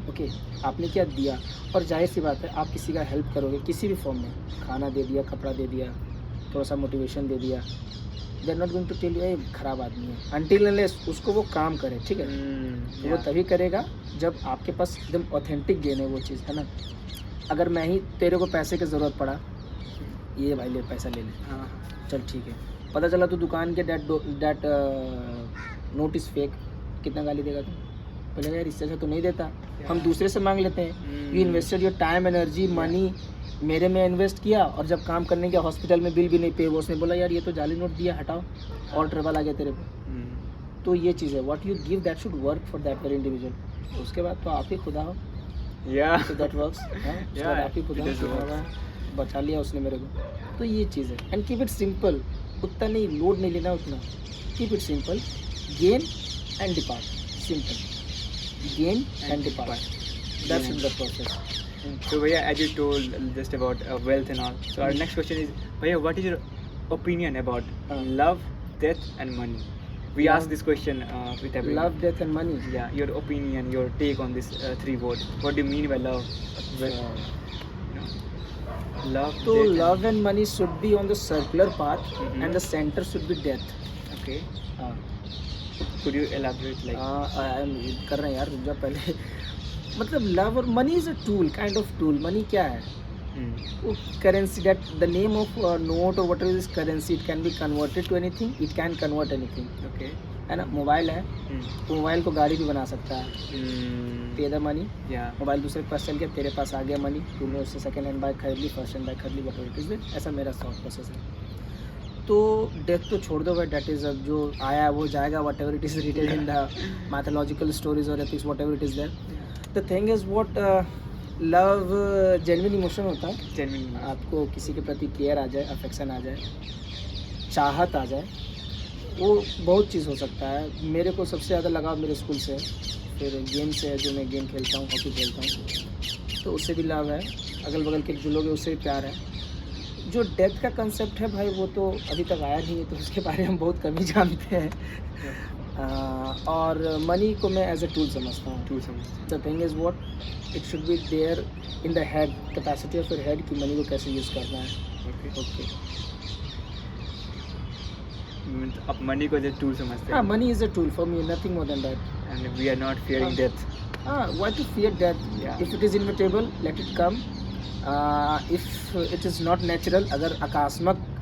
okay. आपने क्या दिया, और जाहिर सी बात है आप किसी का हेल्प करोगे किसी भी फॉर्म में, खाना दे दिया, कपड़ा दे दिया, थोड़ा सा मोटिवेशन दे दिया, they are not going to tell you ये ख़राब आदमी है, अनटिल अनलेस उसको वो काम करे, ठीक है। तो वो तभी करेगा जब आपके पास एकदम ऑथेंटिक गेन है वो चीज़, है ना। अगर मैं ही तेरे को पैसे की ज़रूरत पड़ा, ये भाई ले पैसा ले ले, चल ठीक है, पता चला तो दुकान के डेट नोट इज़ फेक, कितना गाली देगा तुम? बोलेगा यार इससे अच्छा तो नहीं देता, हम दूसरे से मांग लेते हैं। You invested your time, energy, money मेरे में इन्वेस्ट किया, और जब काम करने गया हॉस्पिटल में बिल भी नहीं पे हुआ, उसने बोला यार ये तो जाली नोट दिया, हटाओ, और ट्रबल आ गया तेरे पे। तो ये चीज़ है, what you give that should work for that very individual. उसके बाद तो आप ही खुदा हो, Yeah. तो दैट वर्क्स। उसके बाद आप ही खुदा it does हो, work. बाबा, बचा लिया उसने मेरे को। तो ये चीज़ है, एंड कीप इट सिंपल, उतना नहीं लोड नहीं लेना उतना, keep it simple, gain and depart, simple, gain and depart, that's the process. So Bhaiya, as you told just about wealth and all, so our next question is, Bhaiya, what is your opinion about love, death and money? We Love- ask this question with everyone. Love, death and money. Yeah, your opinion, your take on this three words. What do you mean by love? Well, you know, love, तो death, love and money should be on the circular path, Mhm. and the center should be death. and, okay. हाँ, Could you elaborate like? कर रहे हैं यार, रुक जाओ पहले। मतलब लव और money is a tool, kind of tool. Money क्या है? वो currency, that the name of note और whatever is currency, it can be converted to anything, it can convert anything, Okay. है ना। मोबाइल है, तो मोबाइल को गाड़ी भी बना सकता है, पे द मनी। Yeah. मोबाइल दूसरे के पास चल गया, तेरे पास आ गया मनी, तूने उससे सेकंड हैंड बाइक खरीद ली, फर्स्ट हैंड बाइक खरीद ली, व्हाटएवर इट इज, ऐसा मेरा थॉट प्रोसेस है। तो डेथ तो छोड़ दो भाई, डेट इज जो आया वो जाएगा, whatever it is written in the mythological stories और ethics, whatever it is there. The thing is what love genuine emotion होता है। Genuine. आपको किसी के प्रति केयर आ जाए, अफेक्शन आ जाए, चाहत आ जाए, वो बहुत चीज़ हो सकता है। मेरे को सबसे ज़्यादा लगाव मेरे स्कूल से है, फिर गेम से है, जो मैं गेम खेलता हूँ, हॉकी खेलता हूँ, तो उससे भी लव है। अगल बगल के जो लोग हैं उससे भी प्यार है। जो डेथ का कंसेप्ट है भाई, वो तो अभी तक आया नहीं है, तो उसके बारे में हम बहुत कम ही जानते हैं। और मनी को मैं एज ए टूल समझता हूँ। Too समझते the thing is what it should be there in the head, capacity of your head, कि मनी को कैसे यूज़ करना है। हैं. Okay. ओके, अब मनी को जो टूल समझते हाँ, हैं. Money is a tool for me, nothing more than that. And we are not fearing हाँ. death. Why to fear death? Yeah. If it is inevitable, let it come. If it is not natural, अगर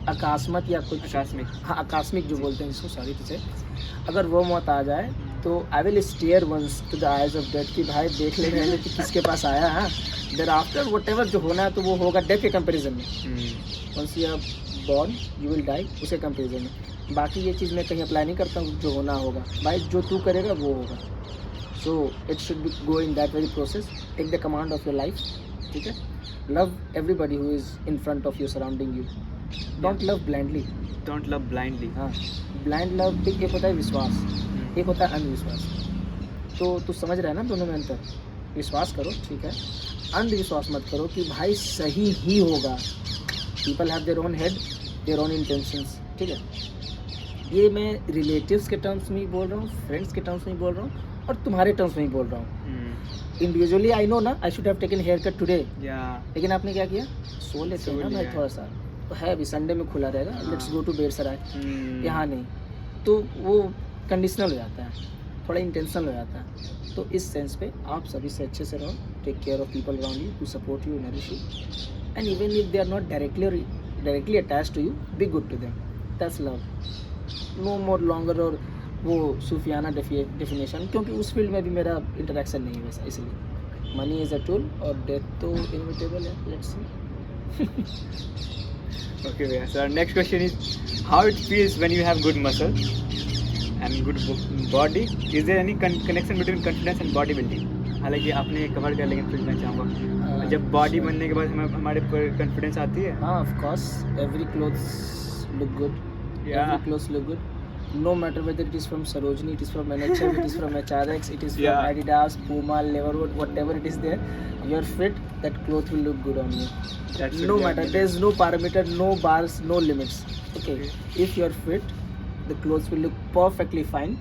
अकस्मात या कुछ, आकस्मिक. हाँ आकस्मिक जो बोलते हैं जिसको, सॉरी टू से, अगर वो मौत आ जाए, तो I will stare once to the eyes of death, कि भाई देख ले रहे हैं कि किसके पास आया है। देर आफ्टर वट एवर जो होना है तो वो होगा डेथ के कंपेरिजन में। Once you are born you will die, उसके कंपेरिजन में। बाकी ये चीज़ मैं कहीं अप्लाई नहीं करता हूँ, जो होना होगा भाई, जो तू करेगा वो होगा। So it should be go in that very process, take the command of your life, ठीक है। Love everybody who is in front of your surrounding you, don't love blindly. Don't love blindly. हाँ, blind love एक होता है विश्वास, एक होता है अंधविश्वास। तो तू समझ रहा है ना दोनों में अंतर। विश्वास करो, ठीक है, अंधविश्वास मत करो कि भाई सही ही होगा। People have their own head, their own intentions, ठीक है। ये मैं रिलेटिव्स के टर्म्स में ही बोल रहा हूँ, फ्रेंड्स के टर्म्स में ही बोल रहा हूँ, और तुम्हारे टर्म्स में ही बोल रहा हूँ। इंडिविजुअली आई नो ना, I should have taken hair cut today, Yeah. लेकिन आपने क्या किया, सो लेते हैं ना भाई थोड़ा सा, तो है अभी संडे में खुला रहेगा, लेट्स गो टू बेरसराय, यहाँ नहीं, तो वो कंडीशनल हो जाता है, थोड़ा इंटेंशनल हो जाता है। तो इस सेंस पे आप सभी से अच्छे से रहो, take care of people around you who support you, nourish you, and even if they are not directly attached to you, be good to them, that's love. No more longer और वो सूफियाना definition, क्योंकि उस field में भी मेरा interaction नहीं है वैसा, इसलिए। मनी इज़ अ टूल और डेथ तो इनविटेबल है, let's see. Okay, yeah. So our next question is, how it feels when you have good muscle and good body. Is there any connection between confidence and bodybuilding? हालांकि आपने ये cover कर, लेकिन फिर मैं चाहूँगा, जब बॉडी बनने के बाद हमारे पर कॉन्फिडेंस आती है. हाँ, of course, every clothes look good, every clothes look good, no matter whether it is from Sarojini, it is from NHM, it is from HRX, it is from Yeah. Adidas, Puma, Leverwood, whatever it is there, you're fit, that cloth will look good on you. That's No it, matter, yeah. there's no parameter, no bars, no limits. Okay, if you're fit, the clothes will look perfectly fine,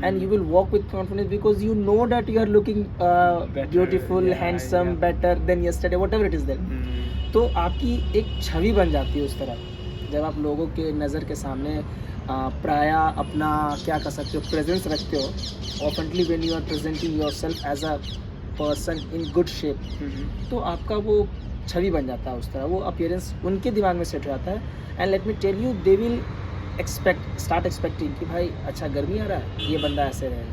and you will walk with confidence because you know that you are looking Better, beautiful, yeah, handsome, yeah. better than yesterday, whatever it is there. तो आपकी एक छवि बन जाती है उस तरह, जब आप लोगों के नज़र के सामने प्राय अपना क्या कर सकते हो, प्रेजेंस रखते हो, often when you are presenting yourself as a person in good shape, तो आपका वो छवि बन जाता है उस तरह, वो अपीयरेंस उनके दिमाग में सेट हो जाता है। And let me tell you, they will start expecting कि भाई अच्छा गर्मी आ रहा है, ये बंदा ऐसे रहे,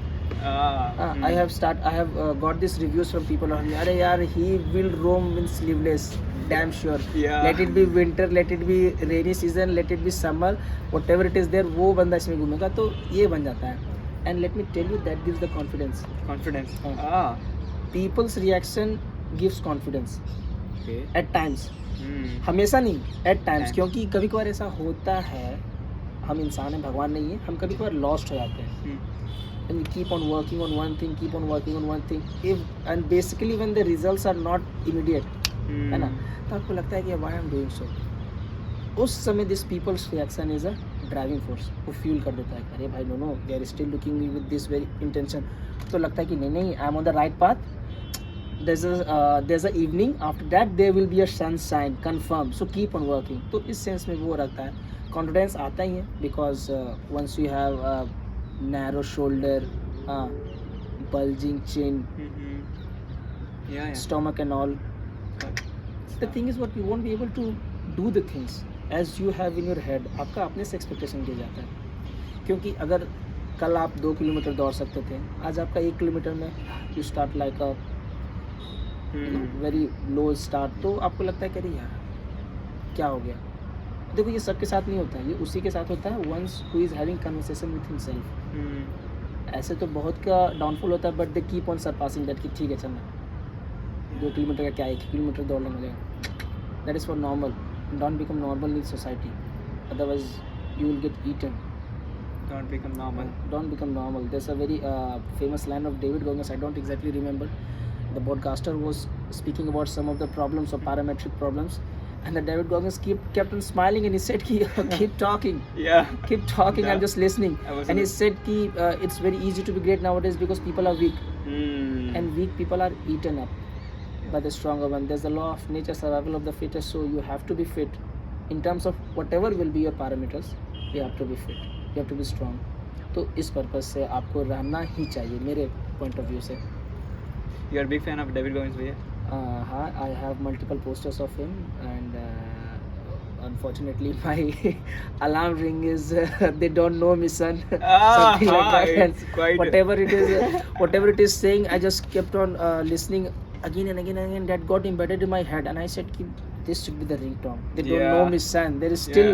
I have got these reviews from people on अरे यार he will roam in sleeveless, damn sure. Yeah. Let it be winter, let it be rainy season, let it be summer, whatever it is there, वो बंदा इसमें घूमेगा, तो ये बन जाता है. And let me tell you, that gives the confidence. Confidence. People's reaction gives confidence Okay. at times. हमेशा नहीं, at times. क्योंकि कभी कभार ऐसा होता है, हम इंसान हैं, भगवान नहीं है, हम कभी कभार लॉस्ट हो जाते हैं. And we keep on working on one thing, and basically when the results are not immediate, है ना, तो आपको लगता है कि why I'm doing so. उस समय this people's reaction is a driving force. वो feel कर देता है, अरे भाई no, they are still looking me with this very intention. तो लगता है कि नहीं, I'm on the right path. There's a evening, after that there will be a sunshine, confirm. So keep on working. तो इस sense में वो रखता है. Confidence आता ही है, because once you have a narrow shoulder, bulging chin, stomach and all. The thing is what you won't be able to do the things as you have in your head. आपका अपने से expectation किया जाता है, क्योंकि अगर कल आप 2 किलोमीटर दौड़ सकते थे, आज आपका 1 किलोमीटर में you start like a very low start, तो आपको लगता है कि अरे यार क्या हो गया. देखो ये सबके साथ नहीं होता है, ये उसी के साथ होता है once who is having conversation with himself. ऐसे तो बहुत का डाउनफॉल होता है, but they keep on surpassing that कि ठीक है चलना 2 किलोमीटर का क्या 1 किलोमीटर दौड़ लेना जाएगा. That is for normal. Don't become normal in society, otherwise you will get eaten. Don't become normal. Don't become normal. There's a very famous line of David Goggins. I don't exactly remember. The broadcaster was speaking about some of the problems of parametric problems, and the David Goggins kept on smiling, and he said, "Keep talking, Yeah. keep talking. Yeah. I'm just listening." And he said, "It's very easy to be great nowadays because people are weak, and weak people are eaten up by the stronger one. There's the law of nature, survival of the fittest. So you have to be fit in terms of whatever will be your parameters. You have to be fit. You have to be strong." तो इस purpose से आपको रहना ही चाहिए, मेरे point of view से. You are a big fan of David Goggins, भैया? हाँ, I have multiple posters of him, and unfortunately my alarm ring is they don't know me, son. Something like that. It's quite whatever it is saying, I just kept on listening again and again. That got embedded in my head, and I said, this should be the ringtone. They don't know me, son. There is still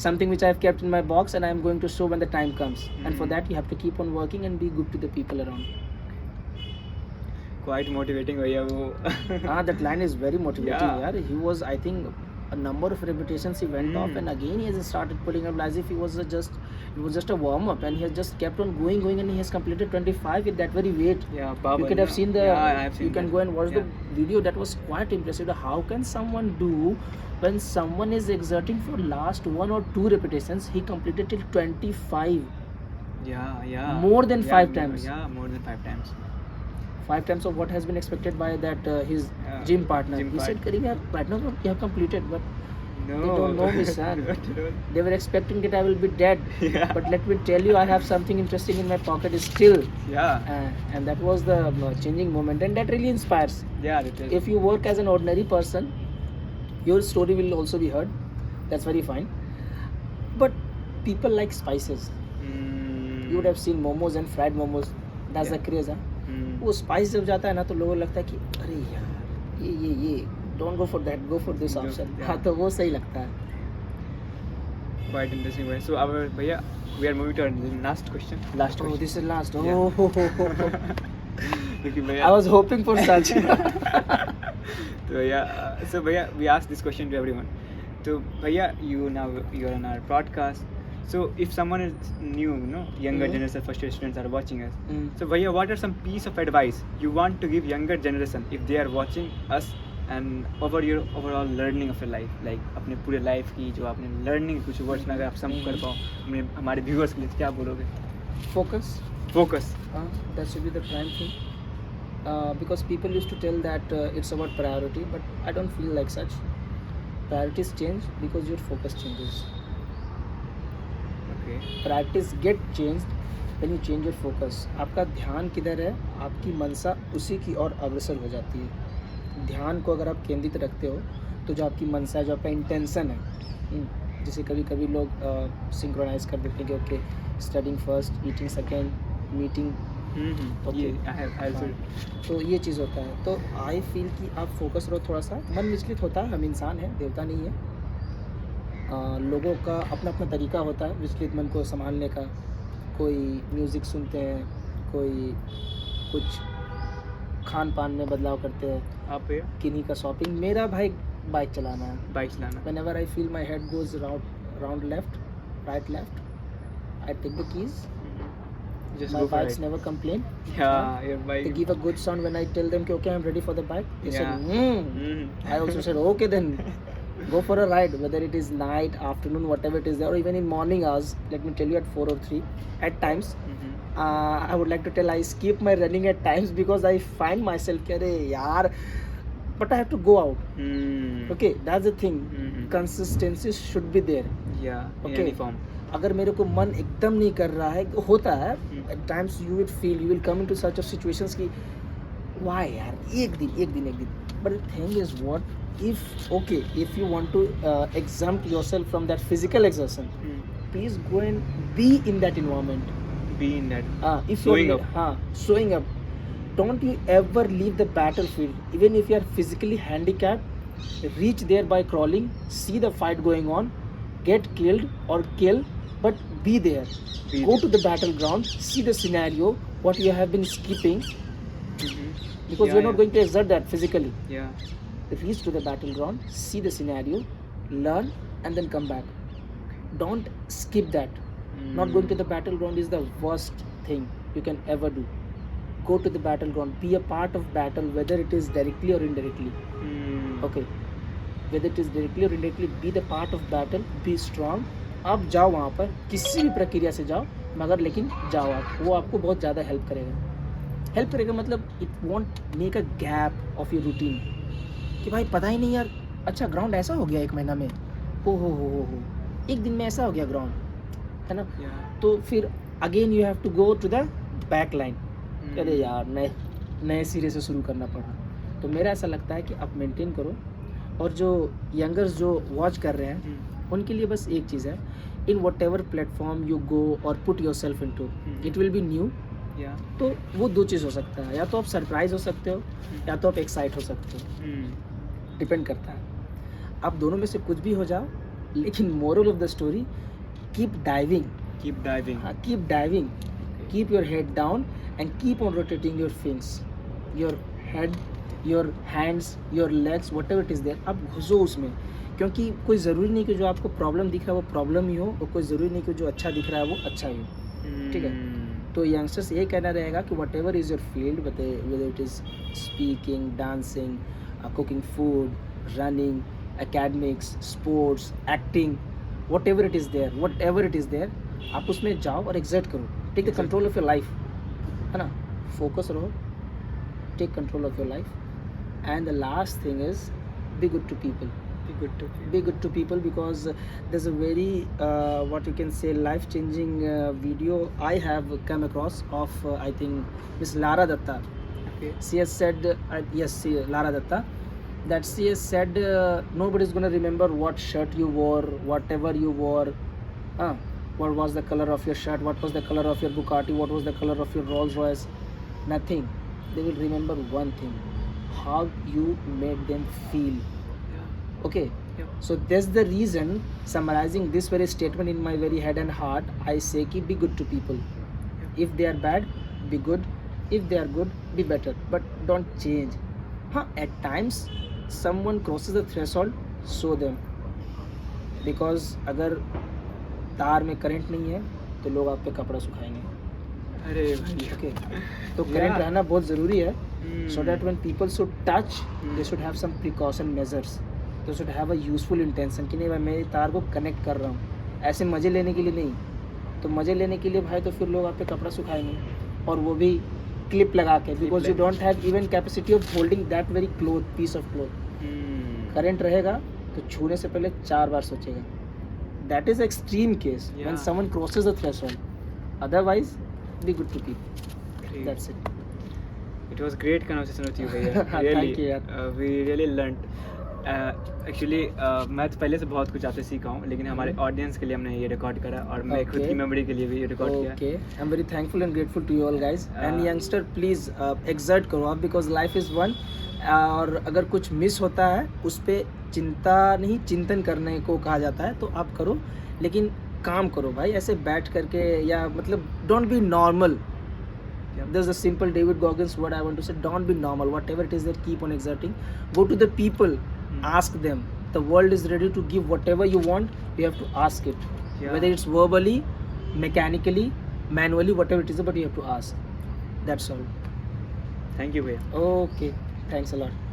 something which I have kept in my box, and I am going to show when the time comes. And for that you have to keep on working and be good to the people around. Quite motivating, भैया वो. That line is very motivating. Yeah. यार, he was, I think, a number of repetitions he went off, and again he has started pulling up as if it was just a warm up, and he has just kept on going, and he has completed 25 with that very weight. Yeah, Baba. You could have seen the. Yeah, I have seen you can that. go and watch the video. That was quite impressive. How can someone do when someone is exerting for last 1 or 2 repetitions? He completed till 25. Yeah. More than 5 times. Yeah, more than 5 times. 5 times of what has been expected by that his gym partner. He said, "Kareem, partner, you have completed, but No. they don't know me, son. They don't. They were expecting that I will be dead. Yeah. But let me tell you, I have something interesting in my pocket still." Yeah. And that was the changing moment, and that really inspires. Yeah, that is. If you work as an ordinary person, your story will also be heard. That's very fine. But people like spices. You would have seen momos and fried momos. That's the craze, huh? वो spice जब जाता है ना, तो लोगों को लगता है कि अरे यार ये don't go for that, go for this option. हाँ, तो वो सही लगता है. Quite interesting way. So our भैया, we are moving to our last question. Last question. This is last. Yeah. क्योंकि भैया. I was hoping for such. तो भैया, so भैया, we ask this question to everyone. तो भैया, you're on our podcast. So if someone is new, younger generation, first year students are watching us. So भैया, what are some piece of advice you want to give younger generation if they are watching us and over your overall learning of your life, like अपने पूरे life की जो आपने learning कुछ words में अगर आप sum कर पाओ हमारे viewers के लिए, क्या बोलोगे? Focus. That should be the prime thing. Because people used to tell that it's about priority, but I don't feel like such. Priorities change because your focus changes. Okay. Priorities get changed when you change your focus. आपका ध्यान किधर है, आपकी मनसा उसी की ओर अग्रसर हो जाती है. ध्यान को अगर आप केंद्रित रखते हो, तो जो आपकी मनसा है, जो आपका इंटेंशन है, जैसे कभी लोग सिंक्रोनाइज कर देते हैं कि okay, studying first, eating second, meeting Okay. I have also. तो ये चीज़ होता है. तो आई फील कि आप फोकस रहो थोड़ा सा. मन विचलित होता है, हम इंसान हैं, देवता नहीं है. लोगों का अपना अपना तरीका होता है विचलित मन को संभालने का. कोई म्यूज़िक सुनते हैं, कोई कुछ खान पान में बदलाव करते हैं, आप भैया किन्हीं का शॉपिंग. मेरा भाई बाइक चलाना है. बाइक चलाना. Whenever I feel my head goes round left, right left, I take the keys. Just My go for bikes it. never complain. Yeah, your They bike. give a good sound when I tell them कि okay, I'm ready for the bike. They Yeah. said, I also said, okay then, go for a ride. Whether it is night, afternoon, whatever it is there, or even in morning hours. Let me tell you, at 4 or 3, at times, I would like to tell I skip my running at times because I find myself कि अरे यार, but I have to go out. Okay, that's the thing. Consistency should be there. Yeah, in Okay. any form. अगर मेरे को मन एकदम नहीं कर रहा है, होता है at times you will feel, you will come into such of situations कि why यार, एक दिन. But the thing is what, if you want to exempt yourself from that physical exertion, please go and be in that environment. Be in that. If Showing you're showing up. Don't you ever leave the battlefield, even if you are physically handicapped. Reach there by crawling, see the fight going on, get killed or kill, but be there. Go to the battleground, see the scenario, what you have been skipping, because you're not going to exert that physically. Yeah. Reach to the battleground, see the scenario, learn, and then come back. Don't skip that. Not going to the battleground is the worst thing you can ever do. Go to the battleground, be a part of battle, whether it is directly or indirectly. Okay, whether it is directly or indirectly, be the part of battle, be strong. आप जाओ वहाँ पर, किसी भी प्रक्रिया से जाओ, मगर लेकिन जाओ आप, वो आपको बहुत ज़्यादा हेल्प करेगा. मतलब it won't make a gap of your routine कि भाई पता ही नहीं यार, अच्छा ग्राउंड ऐसा हो गया 1 महीना में, हो एक दिन में ऐसा हो गया ग्राउंड, है ना. तो फिर again you have to go to the back line. अरे यार नए सिरे से शुरू करना पड़ा. तो मेरा ऐसा लगता है कि आप मेंटेन करो. और जो यंगर्स जो वॉच कर रहे हैं, उनके लिए बस एक चीज़ है, in whatever platform you go और put yourself into, it will be new. तो वो 2 चीज़ हो सकता है, या तो आप सरप्राइज हो सकते हो, या तो आप एक्साइट हो सकते हो. डिपेंड करता है, आप दोनों में से कुछ भी हो जाओ. लेकिन moral of the story, keep diving. Keep diving. Keep your head down and keep on rotating your fins, your head, your hands, your legs, whatever it is there. आप घुसो उसमें, क्योंकि कोई ज़रूरी नहीं कि जो आपको प्रॉब्लम दिख रहा है वो प्रॉब्लम ही हो, और कोई ज़रूरी नहीं कि जो अच्छा दिख रहा है वो अच्छा ही हो. ठीक है. तो यंगस्टर्स ये कहना रहेगा कि what ever is your field, whether it is speaking, dancing, cooking food, running, academics, sports, acting, whatever it is there, आप उसमें जाओ और एग्जर्ट करो. Take the control of your life, है ना. फोकस रहो, take control of your life. And the last thing is be good to people. Be good to people, because there's a very what you can say life changing video I have come across of I think Miss Lara Datta. Okay. She has said Lara Datta, that she has said nobody's gonna remember what shirt you wore, whatever you wore, what was the color of your shirt, what was the color of your Bugatti, what was the color of your Rolls Royce. Nothing. They will remember one thing: how you made them feel. Okay. Yep. So that's the reason, summarizing this very statement in my very head and heart, I say ki be good to people. If they are bad, be good. If they are good, be better. But don't change. At times someone crosses the threshold, show them. Because अगर तार में current नहीं है तो लोग आप पे कपड़ा सुखाएंगे. अरे भाई. Okay. तो करंट रहना बहुत ज़रूरी है. So that when people should touch, they should have some precaution measures. They should have a useful intention कि नहीं भाई मैं तार को कनेक्ट कर रहा हूँ, ऐसे मज़े लेने के लिए नहीं. तो मज़े लेने के लिए भाई तो फिर लोग आप पे कपड़ा सुखाएंगे, और वो भी क्लिप लगा के, because you don't have even capacity of holding that very piece of cloth. Current रहेगा तो छूने से पहले 4 बार सोचेगा. That is extreme case when someone crosses the threshold. Otherwise be good to people. That's it. It was great conversation with you, भैया. Really. Thank you, yaar. We really learnt. Actually मैं तो पहले से बहुत कुछ आपसे सीखा हूँ, लेकिन हमारे ऑडियंस के लिए हमने ये रिकॉर्ड करा और मैं खुद Okay. की मेमोरी के लिए भी रिकॉर्ड किया. Okay, I'm very thankful and grateful to you all guys. And Uh, youngster, please exert करो आप, because life is one. और अगर कुछ मिस होता है उस पर चिंता नहीं, चिंतन करने को कहा जाता है, तो आप करो, लेकिन काम करो भाई, ऐसे बैठ करके या मतलब don't be normal. There's a simple David Goggins word I want to say: don't be normal. Whatever it is that keep on exerting. Go to the people, ask them. The world is ready to give whatever you want. You have to ask it. Yeah. Whether it's verbally, mechanically, manually, whatever it is, but you have to ask. That's all. Thank you, भैया. Okay. Thanks a lot.